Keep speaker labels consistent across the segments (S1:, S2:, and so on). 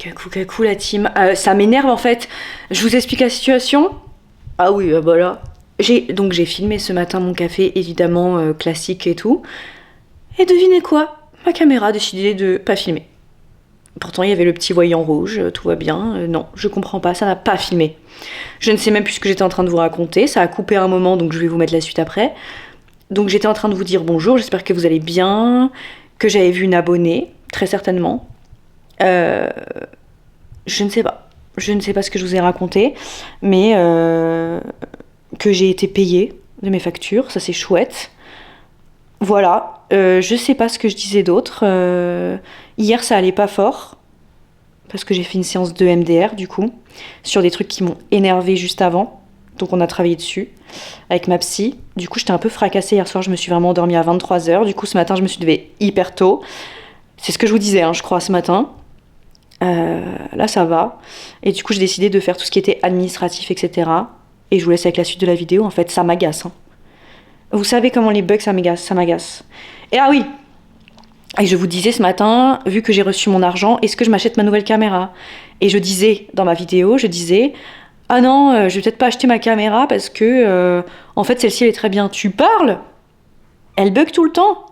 S1: Coucou la team. Ça m'énerve en fait. Je vous explique la situation. Ah oui, bah là. J'ai filmé ce matin mon café, évidemment classique et tout. Et devinez quoi? Ma caméra a décidé de pas filmer. Pourtant il y avait le petit voyant rouge, tout va bien. Non, je comprends pas, ça n'a pas filmé. Je ne sais même plus ce que j'étais en train de vous raconter. Ça a coupé un moment, donc je vais vous mettre la suite après. Donc j'étais en train de vous dire bonjour, j'espère que vous allez bien, que j'avais vu une abonnée, très certainement. Je ne sais pas. Je ne sais pas ce que je vous ai raconté, mais que j'ai été payée de mes factures, ça c'est chouette. Voilà, je sais pas ce que je disais d'autre. Hier ça allait pas fort, parce que j'ai fait une séance de MDR du coup, sur des trucs qui m'ont énervée juste avant. Donc on a travaillé dessus avec ma psy. Du coup j'étais un peu fracassée hier soir, je me suis vraiment endormie à 23h. Du coup ce matin je me suis levée hyper tôt. C'est ce que je vous disais, hein, je crois, ce matin. Là ça va. Et du coup j'ai décidé de faire tout ce qui était administratif, etc. Et je vous laisse avec la suite de la vidéo. En fait ça m'agace. Hein. Vous savez comment les bugs ça m'agace. Et ah oui, et je vous disais ce matin, vu que j'ai reçu mon argent, est-ce que je m'achète ma nouvelle caméra? Et je disais dans ma vidéo, ah non, je vais peut-être pas acheter ma caméra parce que en fait celle-ci elle est très bien. Tu parles? Elle bug tout le temps.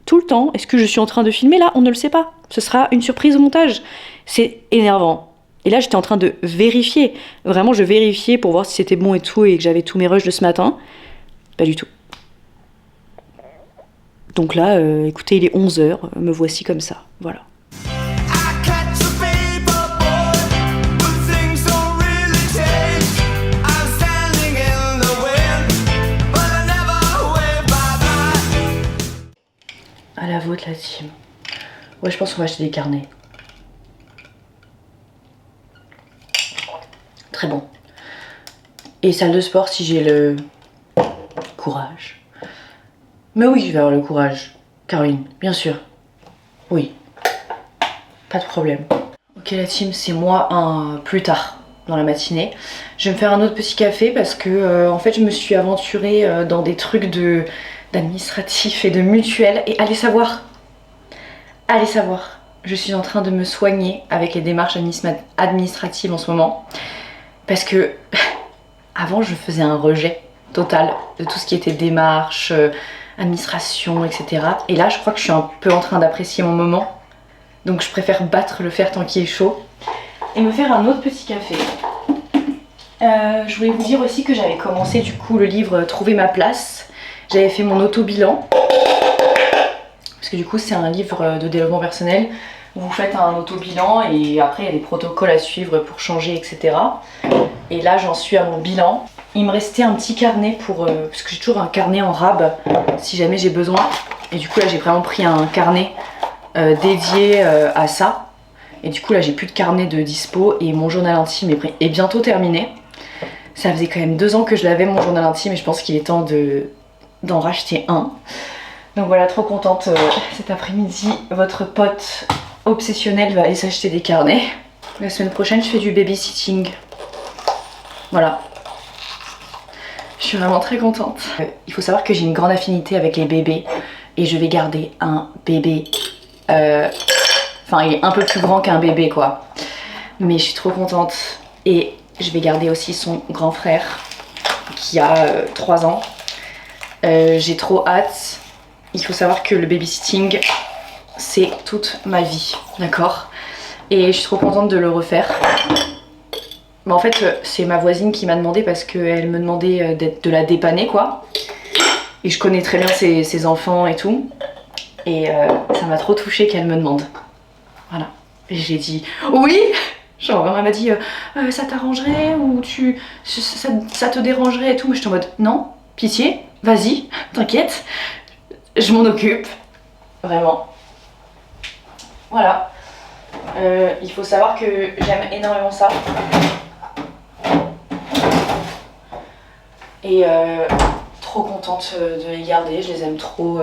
S1: Tout le temps. Est-ce que je suis en train de filmer là? On ne le sait pas. Ce sera une surprise au montage. C'est énervant. Et là j'étais en train de vérifier. Vraiment je vérifiais pour voir si c'était bon et tout et que j'avais tous mes rushs de ce matin. Pas du tout. Donc là, écoutez, il est 11h, me voici comme ça. Voilà. À la vôtre la team. Ouais, je pense qu'on va acheter des carnets. Très bon. Et salle de sport si j'ai le courage. Mais oui, je vais avoir le courage. Caroline, bien sûr. Oui. Pas de problème. Ok la team, c'est moi plus tard dans la matinée. Je vais me faire un autre petit café parce que en fait je me suis aventurée dans des trucs d'administratif et de mutuelle. Et allez savoir, je suis en train de me soigner avec les démarches administratives en ce moment. Parce que avant je faisais un rejet total de tout ce qui était démarches, administration, etc. Et là je crois que je suis un peu en train d'apprécier mon moment. Donc je préfère battre le fer tant qu'il est chaud. Et me faire un autre petit café. Je voulais vous dire aussi que j'avais commencé du coup le livre Trouver ma place. J'avais fait mon auto-bilan. Parce que du coup c'est un livre de développement personnel. Vous faites un auto-bilan et après il y a des protocoles à suivre pour changer, etc. Et là j'en suis à mon bilan. Il me restait un petit carnet parce que j'ai toujours un carnet en rab si jamais j'ai besoin. Et du coup là j'ai vraiment pris un carnet dédié à ça. Et du coup là j'ai plus de carnet de dispo et mon journal intime est bientôt terminé. Ça faisait quand même 2 ans que je l'avais mon journal intime et je pense qu'il est temps d'en racheter un. Donc voilà, trop contente. Cet après-midi, votre pote obsessionnel va aller s'acheter des carnets. La semaine prochaine je fais du babysitting. Voilà. Je suis vraiment très contente. Il faut savoir que j'ai une grande affinité avec les bébés et je vais garder un bébé. Enfin, il est un peu plus grand qu'un bébé quoi. Mais je suis trop contente. Et je vais garder aussi son grand frère qui a 3 ans. J'ai trop hâte. Il faut savoir que le babysitting, c'est toute ma vie, d'accord? Et je suis trop contente de le refaire. Mais en fait, c'est ma voisine qui m'a demandé parce qu'elle me demandait de la dépanner quoi. Et je connais très bien ses enfants et tout. Et ça m'a trop touchée qu'elle me demande. Voilà. Et j'ai dit oui. Genre elle m'a dit ça t'arrangerait ou ça te dérangerait et tout. Mais j'étais en mode non, pitié, vas-y, t'inquiète, je m'en occupe. Vraiment. Voilà. Il faut savoir que j'aime énormément ça. Et trop contente de les garder, je les aime trop.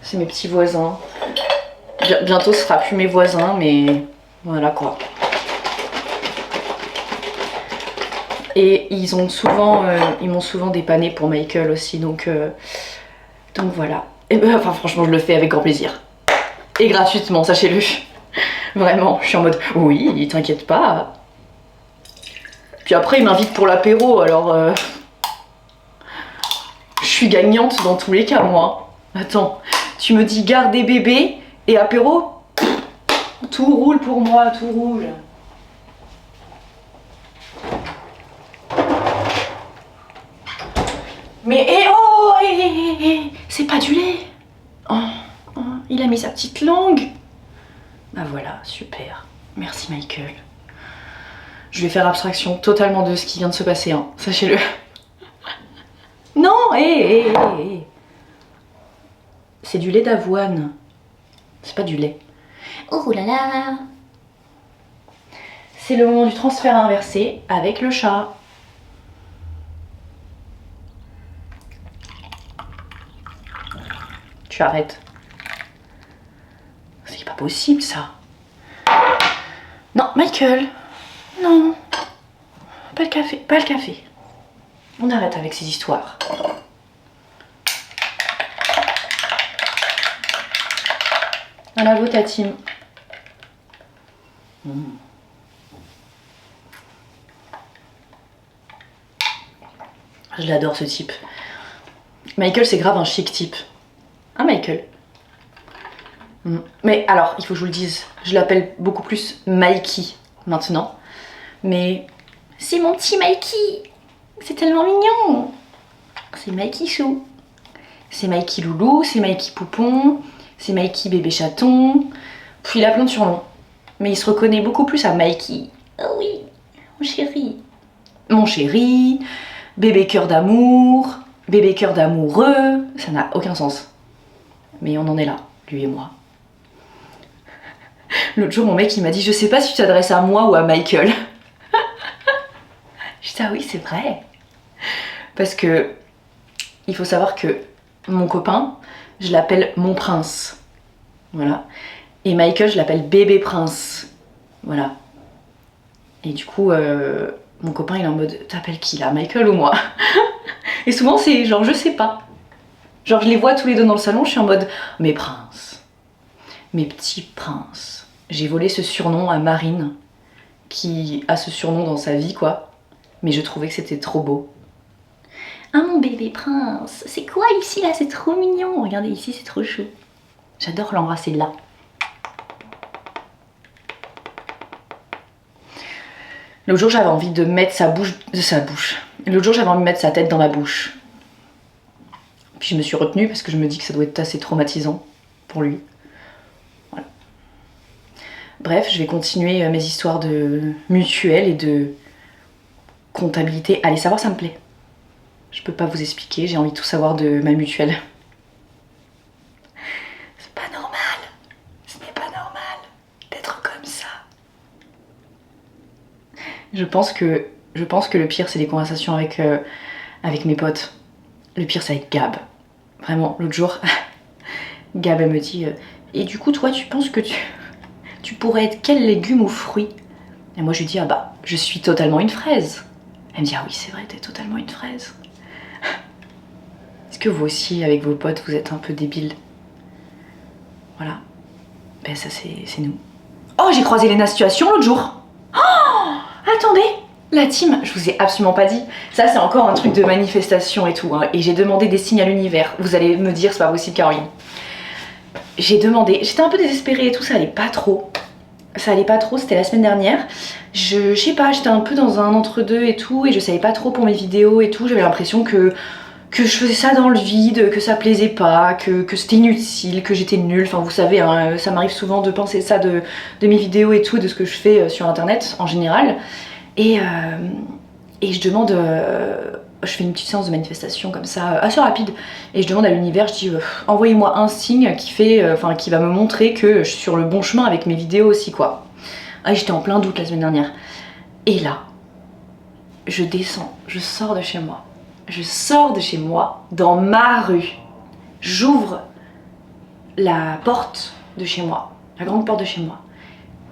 S1: C'est mes petits voisins. Bientôt ce sera plus mes voisins, mais voilà quoi. Et ils m'ont souvent dépanné pour Michael aussi, donc voilà. Et enfin franchement je le fais avec grand plaisir. Et gratuitement, sachez-le. Vraiment, je suis en mode oui, t'inquiète pas. Puis après, il m'invite pour l'apéro, alors je suis gagnante dans tous les cas, moi. Attends, tu me dis garder bébé et apéro? Tout roule pour moi, tout roule. Mais c'est pas du lait. Oh, il a mis sa petite langue. Bah voilà, super. Merci Michael. Je vais faire abstraction totalement de ce qui vient de se passer, hein, sachez-le. Non, c'est du lait d'avoine. C'est pas du lait. Oh là là. C'est le moment du transfert inversé avec le chat. Tu arrêtes. C'est pas possible ça. Non, Michael. Non. Pas le café, pas le café. On arrête avec ces histoires. À la vôtre, ta team. Je l'adore ce type. Michael, c'est grave un chic type. Hein, Michael? Mais alors, il faut que je vous le dise, je l'appelle beaucoup plus Mikey maintenant. Mais c'est mon petit Mikey. C'est tellement mignon. C'est Mikey Chou. C'est Mikey Loulou, c'est Mikey Poupon, c'est Mikey Bébé Chaton. Puis il a plein de surnoms. Mais il se reconnaît beaucoup plus à Mikey. Oh oui, mon chéri. Mon chéri, bébé cœur d'amour, bébé cœur d'amoureux. Ça n'a aucun sens. Mais on en est là, lui et moi. L'autre jour, mon mec, il m'a dit, je sais pas si tu t'adresses à moi ou à Michael. Je dis, ah oui, c'est vrai. Parce que, il faut savoir que mon copain, je l'appelle mon prince. Voilà. Et Michael, je l'appelle bébé prince. Voilà. Et du coup, mon copain, il est en mode, t'appelles qui là, Michael ou moi? Et souvent, c'est genre, je sais pas. Genre, je les vois tous les deux dans le salon, je suis en mode, mes princes. Mes petits princes. J'ai volé ce surnom à Marine, qui a ce surnom dans sa vie, quoi. Mais je trouvais que c'était trop beau. Ah mon bébé prince, c'est quoi ici là? C'est trop mignon. Regardez ici, c'est trop chou. J'adore l'embrasser là. L'autre jour, j'avais envie de mettre sa bouche. L'autre jour, j'avais envie de mettre sa tête dans ma bouche. Puis je me suis retenue parce que je me dis que ça doit être assez traumatisant pour lui. Voilà. Bref, je vais continuer mes histoires de mutuelle et de comptabilité. Allez savoir, ça me plaît. Je peux pas vous expliquer, j'ai envie de tout savoir de ma mutuelle. C'est pas normal. Ce n'est pas normal d'être comme ça. Je pense que le pire, c'est les conversations avec mes potes. Le pire, c'est avec Gab. Vraiment, l'autre jour, Gab, elle me dit et du coup, toi, tu penses que tu pourrais être quel légume ou fruit? Et moi, je lui dis, ah bah, je suis totalement une fraise. Elle me dit, ah oui, c'est vrai, t'es totalement une fraise. Est-ce que vous aussi, avec vos potes, vous êtes un peu débiles? Voilà. Ben ça, c'est nous. Oh, j'ai croisé Lena Situation l'autre jour. Oh, attendez, la team, je vous ai absolument pas dit. Ça, c'est encore un truc de manifestation et tout. Hein. Et j'ai demandé des signes à l'univers. Vous allez me dire, c'est pas possible, Caroline. J'ai demandé, j'étais un peu désespérée et tout, ça allait pas trop. Ça allait pas trop, c'était la semaine dernière. Je sais pas, j'étais un peu dans un entre-deux et tout, et je savais pas trop pour mes vidéos et tout. J'avais l'impression que je faisais ça dans le vide, que ça plaisait pas, que c'était inutile, que j'étais nulle. Enfin, vous savez, hein, ça m'arrive souvent de penser ça de mes vidéos et tout, de ce que je fais sur internet en général. Et je demande, je fais une petite séance de manifestation comme ça, assez rapide, et je demande à l'univers, je dis envoyez-moi un signe qui va me montrer que je suis sur le bon chemin avec mes vidéos aussi, quoi. Ah, j'étais en plein doute la semaine dernière. Et là, je descends, je sors de chez moi. Je sors de chez moi, dans ma rue. J'ouvre la porte de chez moi, la grande porte de chez moi.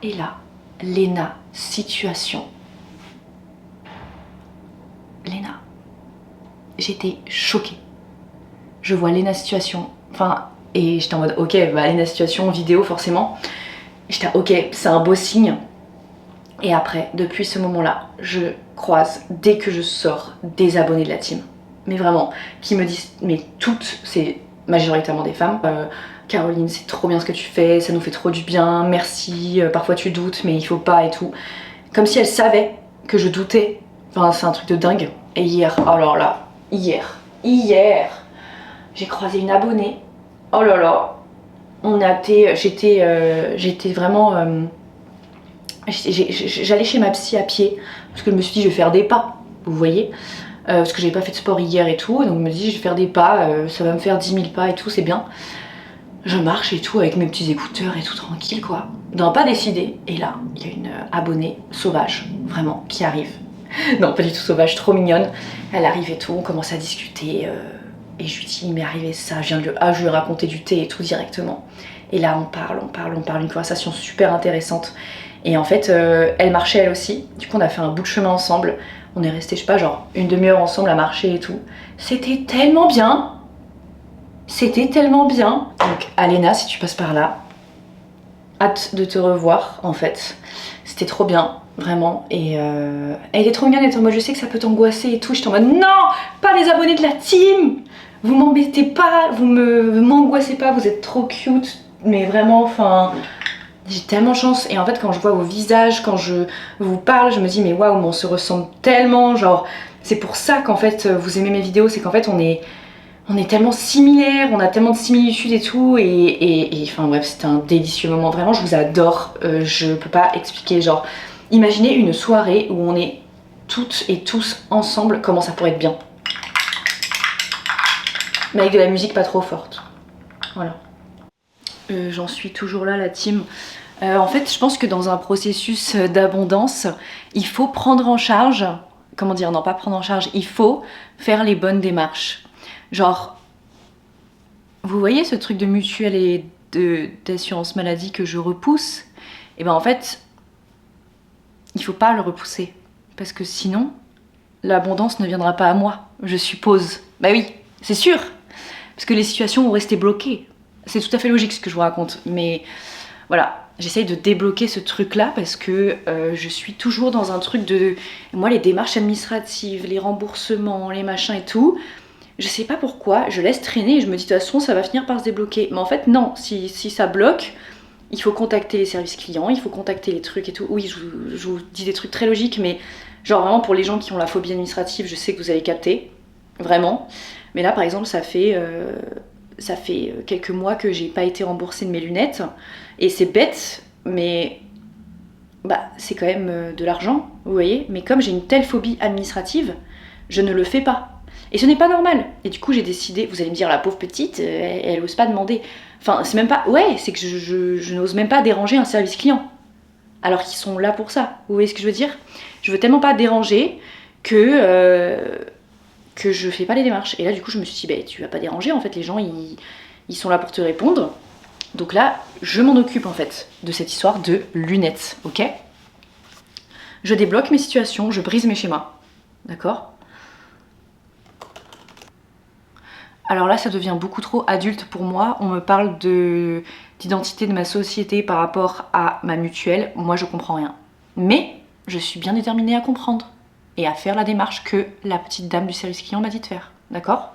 S1: Et là, Lena Situation. Lena. J'étais choquée. Je vois Lena Situation. Enfin, et j'étais en mode, ok, bah Lena Situation, vidéo forcément. J'étais ok, c'est un beau signe. Et après, depuis ce moment-là, je croise, dès que je sors, des abonnés de la team. Mais vraiment, qui me disent, mais toutes, c'est majoritairement des femmes. Caroline, c'est trop bien ce que tu fais, ça nous fait trop du bien, merci, parfois tu doutes, mais il faut pas et tout. Comme si elles savaient que je doutais. Enfin, c'est un truc de dingue. Et hier, oh là là, hier, j'ai croisé une abonnée. Oh là là, j'étais vraiment... J'allais chez ma psy à pied, parce que je me suis dit je vais faire des pas, vous voyez, parce que j'avais pas fait de sport hier et tout, donc je me dis je vais faire des pas, ça va me faire 10 000 pas et tout, c'est bien. Je marche et tout avec mes petits écouteurs et tout tranquille quoi, d'un pas décidé, et là il y a une abonnée sauvage, vraiment, qui arrive. Non, pas du tout sauvage, trop mignonne, elle arrive et tout, on commence à discuter, et je lui dis il m'est arrivé ça, je lui ai raconté du thé et tout directement. Et là on parle, une conversation super intéressante. Et en fait, elle marchait elle aussi. Du coup, on a fait un bout de chemin ensemble. On est resté, je sais pas, genre une demi-heure ensemble à marcher et tout. C'était tellement bien. C'était tellement bien. Donc, Alena, si tu passes par là, hâte de te revoir, en fait. C'était trop bien, vraiment. Et elle était trop mignonne. Elle était en mode, je sais que ça peut t'angoisser et tout. J'étais en mode, non, pas les abonnés de la team. Vous m'embêtez pas, vous m'angoissez pas. Vous êtes trop cute. Mais vraiment, enfin... J'ai tellement chance, et en fait quand je vois vos visages, quand je vous parle, je me dis mais waouh, on se ressemble tellement, genre c'est pour ça qu'en fait vous aimez mes vidéos, c'est qu'en fait on est tellement similaires, on a tellement de similitudes et tout, et enfin bref, c'était un délicieux moment, vraiment je vous adore, je peux pas expliquer, genre imaginez une soirée où on est toutes et tous ensemble, comment ça pourrait être bien. Mais avec de la musique pas trop forte, voilà. J'en suis toujours là, la team. En fait, je pense que dans un processus d'abondance, il faut prendre en charge, comment dire, non pas prendre en charge, il faut faire les bonnes démarches. Genre, vous voyez ce truc de mutuelle et d'assurance maladie que je repousse? Et ben en fait, il faut pas le repousser. Parce que sinon, l'abondance ne viendra pas à moi, je suppose. Bah oui, c'est sûr. Parce que les situations vont rester bloquées. C'est tout à fait logique ce que je vous raconte, mais voilà, j'essaye de débloquer ce truc-là parce que je suis toujours dans un truc de... Moi, les démarches administratives, les remboursements, les machins et tout, je sais pas pourquoi, je laisse traîner et je me dis de toute façon, ça va finir par se débloquer. Mais en fait, non, si ça bloque, il faut contacter les services clients, il faut contacter les trucs et tout. Oui, je vous dis des trucs très logiques, mais genre vraiment pour les gens qui ont la phobie administrative, je sais que vous allez capter, vraiment. Mais là, par exemple, ça fait quelques mois que j'ai pas été remboursée de mes lunettes. Et c'est bête, mais bah, c'est quand même de l'argent, vous voyez. Mais comme j'ai une telle phobie administrative, je ne le fais pas. Et ce n'est pas normal. Et du coup, j'ai décidé, vous allez me dire, la pauvre petite, elle ose pas demander. Enfin, c'est même pas... Ouais, c'est que je n'ose même pas déranger un service client. Alors qu'ils sont là pour ça. Vous voyez ce que je veux dire? Je veux tellement pas déranger que je fais pas les démarches. Et là, du coup, je me suis dit, bah, tu vas pas déranger, en fait, les gens, ils sont là pour te répondre. Donc là, je m'en occupe, en fait, de cette histoire de lunettes, ok? Je débloque mes situations, je brise mes schémas, d'accord? Alors là, ça devient beaucoup trop adulte pour moi. On me parle d'identité de ma société par rapport à ma mutuelle. Moi, je comprends rien. Mais je suis bien déterminée à comprendre et à faire la démarche que la petite dame du service client m'a dit de faire, d'accord?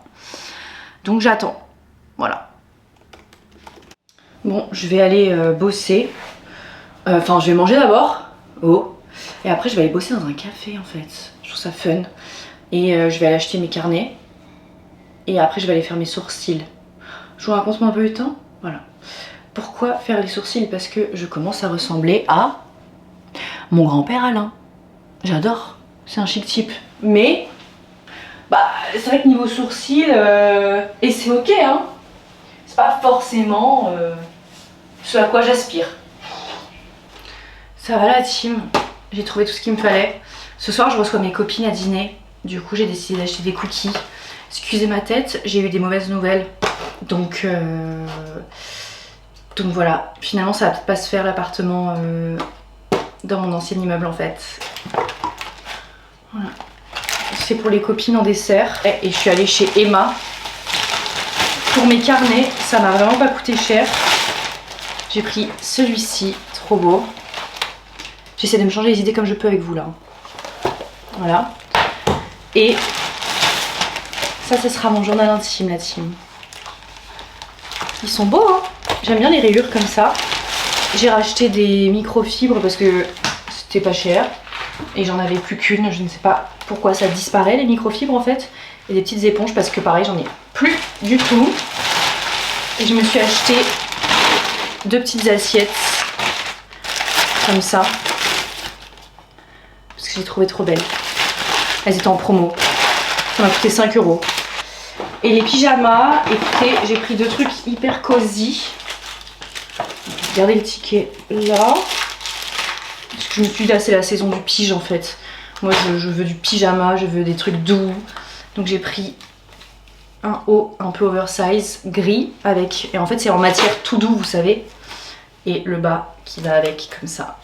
S1: Donc j'attends, voilà. Bon, je vais aller bosser. Enfin, je vais manger d'abord. Oh. Et après, je vais aller bosser dans un café, en fait. Je trouve ça fun. Et je vais aller acheter mes carnets. Et après, je vais aller faire mes sourcils. Je vous raconte un peu le temps. Voilà. Pourquoi faire les sourcils? Parce que je commence à ressembler à mon grand-père Alain. J'adore. C'est un chic type. Mais, bah, c'est vrai que niveau sourcils, et c'est ok, hein. C'est pas forcément ce à quoi j'aspire. Ça va la team. J'ai trouvé tout ce qu'il me fallait. Ce soir, je reçois mes copines à dîner. Du coup, j'ai décidé d'acheter des cookies. Excusez ma tête, j'ai eu des mauvaises nouvelles. Donc voilà. Finalement, ça va peut-être pas se faire l'appartement dans mon ancien immeuble en fait. Voilà. C'est pour les copines en dessert. Et je suis allée chez Emma. Pour mes carnets, ça m'a vraiment pas coûté cher. J'ai pris celui-ci, trop beau. J'essaie de me changer les idées comme je peux avec vous là. Voilà. Et ça, ce sera mon journal intime, la team. Ils sont beaux, hein. J'aime bien les rayures comme ça. J'ai racheté des microfibres parce que c'était pas cher. Et j'en avais plus qu'une. Je ne sais pas pourquoi ça disparaît, les microfibres en fait. Et des petites éponges parce que pareil, j'en ai plus du tout. Et je me suis acheté 2 petites assiettes comme ça. Parce que j'ai trouvé trop belles. Elles étaient en promo. Ça m'a coûté 5 €. Et les pyjamas, écoutez, j'ai pris 2 trucs hyper cosy. Regardez le ticket là. Parce que je me suis dit, là, c'est la saison du pige en fait. Moi, je veux du pyjama, je veux des trucs doux. Donc j'ai pris un haut un peu oversize, gris, avec... Et en fait, c'est en matière tout doux, vous savez. Et le bas qui va avec, comme ça.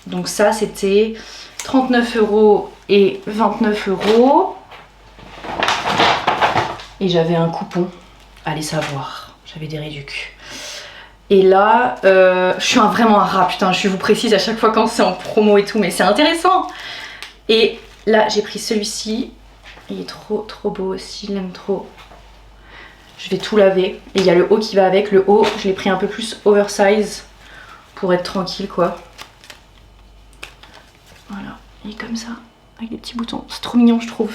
S1: Donc ça, c'était 39 € et 29 €. Et j'avais un coupon, allez savoir, j'avais des réducs. Et là, je suis vraiment un rat, putain, je vous précise à chaque fois quand c'est en promo et tout, mais c'est intéressant. Et là, j'ai pris celui-ci, il est trop beau aussi, je l'aime trop. Je vais tout laver. Et il y a le haut qui va avec, le haut, je l'ai pris un peu plus oversize pour être tranquille, quoi. Voilà, il est comme ça, avec des petits boutons, c'est trop mignon, je trouve.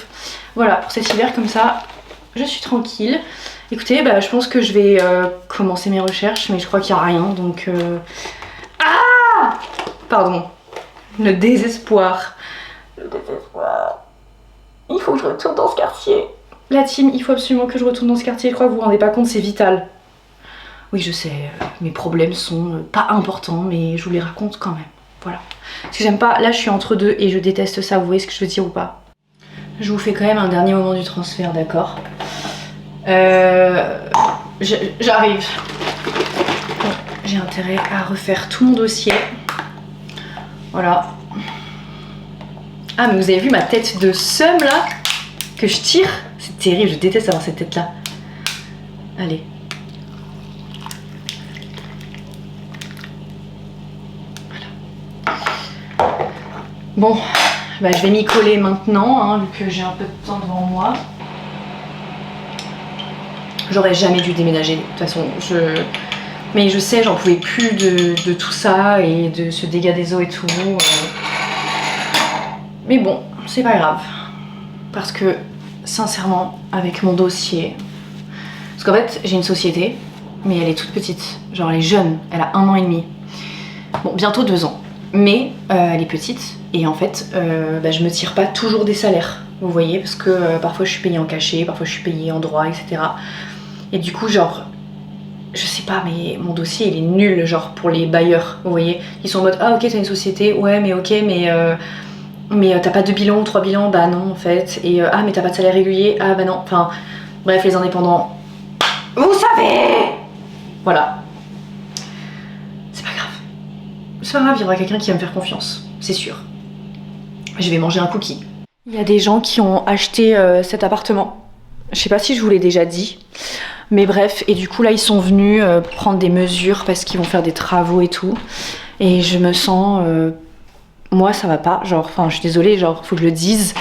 S1: Voilà, pour cet hiver, comme ça, je suis tranquille. Écoutez, bah, je pense que je vais commencer mes recherches, mais je crois qu'il n'y a rien, donc... Ah, pardon. Le désespoir. Le désespoir. Il faut que je retourne dans ce quartier. La team, il faut absolument que je retourne dans ce quartier. Je crois que vous vous rendez pas compte, c'est vital. Oui, je sais, mes problèmes sont pas importants, mais je vous les raconte quand même. Voilà. Parce que j'aime pas... Là, je suis entre deux et je déteste ça. Vous voyez ce que je veux dire ou pas? Je vous fais quand même un dernier moment du transfert, d'accord? J'arrive. J'ai intérêt à refaire tout mon dossier. Voilà. Ah, mais vous avez vu ma tête de seum là que je tire? C'est terrible, je déteste avoir cette tête là. Allez. Voilà. Bon, bah, je vais m'y coller maintenant, hein, vu que j'ai un peu de temps devant moi. J'aurais jamais dû déménager, de toute façon. Mais je sais, j'en pouvais plus de tout ça et de ce dégât des eaux et tout. Mais bon, c'est pas grave. Parce que, sincèrement, avec mon dossier... Parce qu'en fait, j'ai une société, mais elle est toute petite. Genre, elle est jeune, elle a 1 an et demi. Bon, bientôt 2 ans. Mais elle est petite et en fait, bah, je me tire pas toujours des salaires. Vous voyez, parce que parfois je suis payée en cachet, parfois je suis payée en droit, etc. Et du coup, genre... Je sais pas, mais mon dossier il est nul, genre pour les bailleurs, vous voyez. Ils sont en mode, ah ok, t'as une société, ouais, mais ok, mais t'as pas 2 bilans ou 3 bilans, bah non en fait. Et ah, mais t'as pas de salaire régulier, ah bah non. Enfin, bref, les indépendants, vous savez. Voilà. C'est pas grave. C'est pas grave, il y aura quelqu'un qui va me faire confiance, c'est sûr. Je vais manger un cookie. Il y a des gens qui ont acheté cet appartement. Je sais pas si je vous l'ai déjà dit. Mais bref, et du coup là ils sont venus prendre des mesures parce qu'ils vont faire des travaux et tout. Et je me sens... moi ça va pas, genre, enfin je suis désolée, genre faut que je le dise.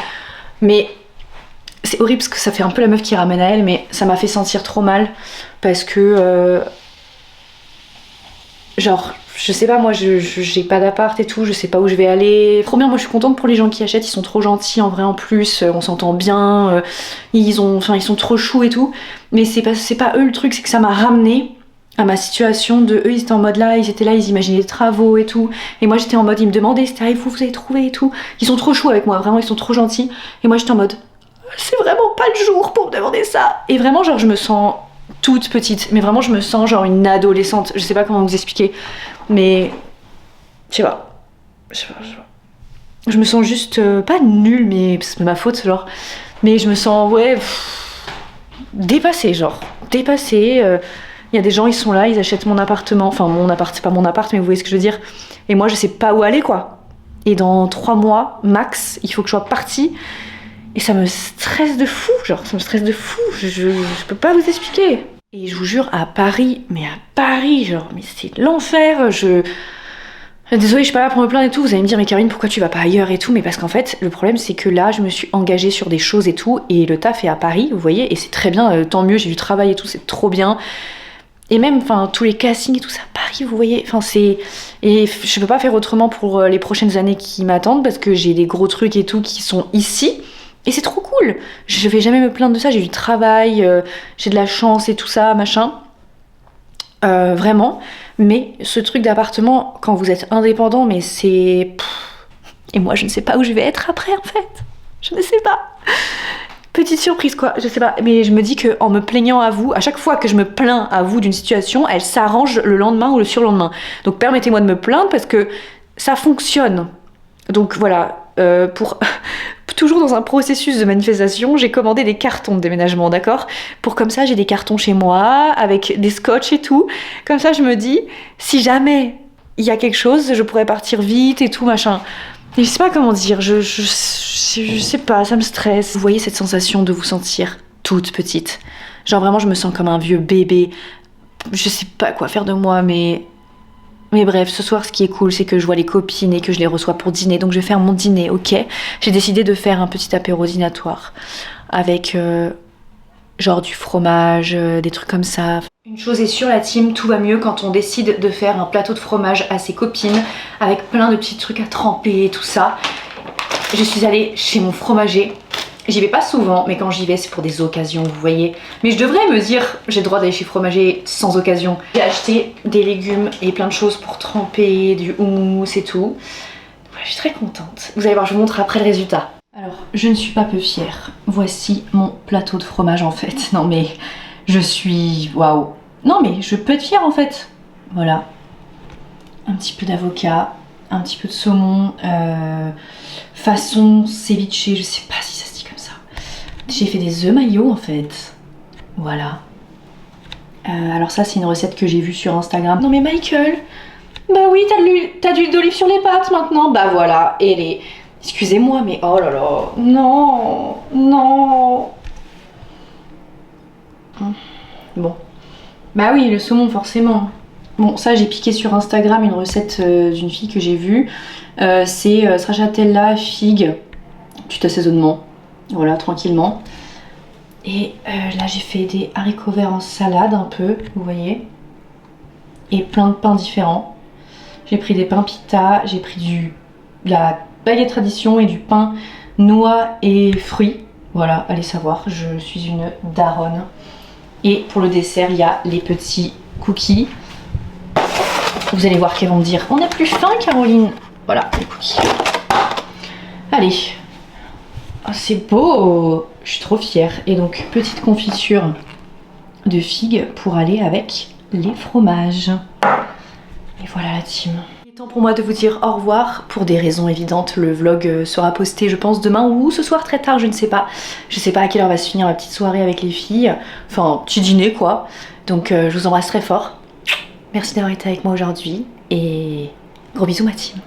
S1: Mais c'est horrible parce que ça fait un peu la meuf qui ramène à elle, mais ça m'a fait sentir trop mal. Parce que... genre, je sais pas, moi j'ai pas d'appart et tout, je sais pas où je vais aller. Trop bien, moi je suis contente pour les gens qui achètent, ils sont trop gentils en vrai en plus, on s'entend bien, ils sont trop choux et tout. Mais c'est pas eux le truc, c'est que ça m'a ramené à ma situation de eux ils étaient en mode là, ils imaginaient des travaux et tout. Et moi j'étais en mode, ils me demandaient c'était ah, vous avez trouvé et tout. Ils sont trop choux avec moi, vraiment ils sont trop gentils. Et moi j'étais en mode, c'est vraiment pas le jour pour me demander ça. Et vraiment genre je me sens toute petite, mais vraiment je me sens genre une adolescente, je sais pas comment vous expliquer. Mais je sais pas. Je me sens juste pas nulle, mais c'est ma faute genre. Mais je me sens ouais dépassée genre. Dépassée. Il y a des gens ils sont là, ils achètent mon appartement. Enfin mon appart, c'est pas mon appart, mais vous voyez ce que je veux dire. Et moi je sais pas où aller quoi. Et dans 3 mois max, il faut que je sois partie. Et ça me stresse de fou, genre ça me stresse de fou. Je peux pas vous expliquer. Et je vous jure, à Paris, genre, mais c'est l'enfer, Désolée, je suis pas là pour me plaindre et tout. Vous allez me dire, mais Caroline, pourquoi tu vas pas ailleurs et tout? Mais parce qu'en fait, le problème, c'est que là, je me suis engagée sur des choses et tout. Et le taf est à Paris, vous voyez. Et c'est très bien, tant mieux, j'ai du travail et tout, c'est trop bien. Et même, enfin, tous les castings et tout ça, à Paris, vous voyez. Enfin, c'est. Et je peux pas faire autrement pour les prochaines années qui m'attendent parce que j'ai des gros trucs et tout qui sont ici. Et c'est trop cool. Je vais jamais me plaindre de ça. J'ai du travail, j'ai de la chance et tout ça, machin. Vraiment. Mais ce truc d'appartement, quand vous êtes indépendant, mais c'est... Et moi, je ne sais pas où je vais être après, en fait. Je ne sais pas. Petite surprise, quoi. Je sais pas. Mais je me dis qu'en me plaignant à vous, à chaque fois que je me plains à vous d'une situation, elle s'arrange le lendemain ou le surlendemain. Donc permettez-moi de me plaindre parce que ça fonctionne. Donc voilà, pour toujours dans un processus de manifestation, j'ai commandé des cartons de déménagement, d'accord? Pour comme ça, j'ai des cartons chez moi, avec des scotch et tout. Comme ça, je me dis, si jamais il y a quelque chose, je pourrais partir vite et tout, machin. Et je sais pas comment dire, je sais pas, ça me stresse. Vous voyez cette sensation de vous sentir toute petite. Genre vraiment, je me sens comme un vieux bébé. Je sais pas quoi faire de moi, mais bref, ce soir, ce qui est cool, c'est que je vois les copines et que je les reçois pour dîner. Donc je vais faire mon dîner, ok? J'ai décidé de faire un petit apéro dînatoire avec genre du fromage, des trucs comme ça. Une chose est sûre, la team, tout va mieux quand on décide de faire un plateau de fromage à ses copines avec plein de petits trucs à tremper et tout ça. Je suis allée chez mon fromager. J'y vais pas souvent, mais quand j'y vais, c'est pour des occasions, vous voyez. Mais je devrais me dire, j'ai le droit d'aller chez fromager sans occasion. J'ai acheté des légumes et plein de choses pour tremper, du houmous et tout. Voilà, je suis très contente. Vous allez voir, je vous montre après le résultat. Alors, je ne suis pas peu fière. Voici mon plateau de fromage en fait. Non mais, je suis... Waouh. Non mais, je peux être fière en fait. Voilà. Un petit peu d'avocat, un petit peu de saumon, façon ceviche, je sais pas si ça se dit comme ça. J'ai fait des œufs maillots en fait. Voilà. Alors ça c'est une recette que j'ai vue sur Instagram. Non mais Michael, bah oui t'as de l'huile d'olive sur les pâtes maintenant. Bah voilà, et les... Excusez-moi mais oh là là, non, non. Bon. Bah oui, le saumon forcément. Bon, ça j'ai piqué sur Instagram une recette d'une fille que j'ai vue. C'est stracciatella, figue, petit assaisonnement. Voilà, tranquillement. Et là j'ai fait des haricots verts en salade un peu, vous voyez. Et plein de pains différents. J'ai pris des pains pita, j'ai pris de la baguette tradition et du pain noix et fruits. Voilà, allez savoir, je suis une daronne. Et pour le dessert, il y a les petits cookies. Vous allez voir qu'elles vont me dire, on n'a plus faim Caroline. Voilà, les cookies. Allez. Oh, c'est beau. Je suis trop fière. Et donc, petite confiture de figues pour aller avec les fromages. Et voilà la team. Il est temps pour moi de vous dire au revoir. Pour des raisons évidentes, le vlog sera posté, je pense, demain ou ce soir très tard, je ne sais pas. Je sais pas à quelle heure va se finir ma petite soirée avec les filles. Enfin, petit dîner quoi. Donc, je vous embrasse très fort. Merci d'avoir été avec moi aujourd'hui et gros bisous ma team.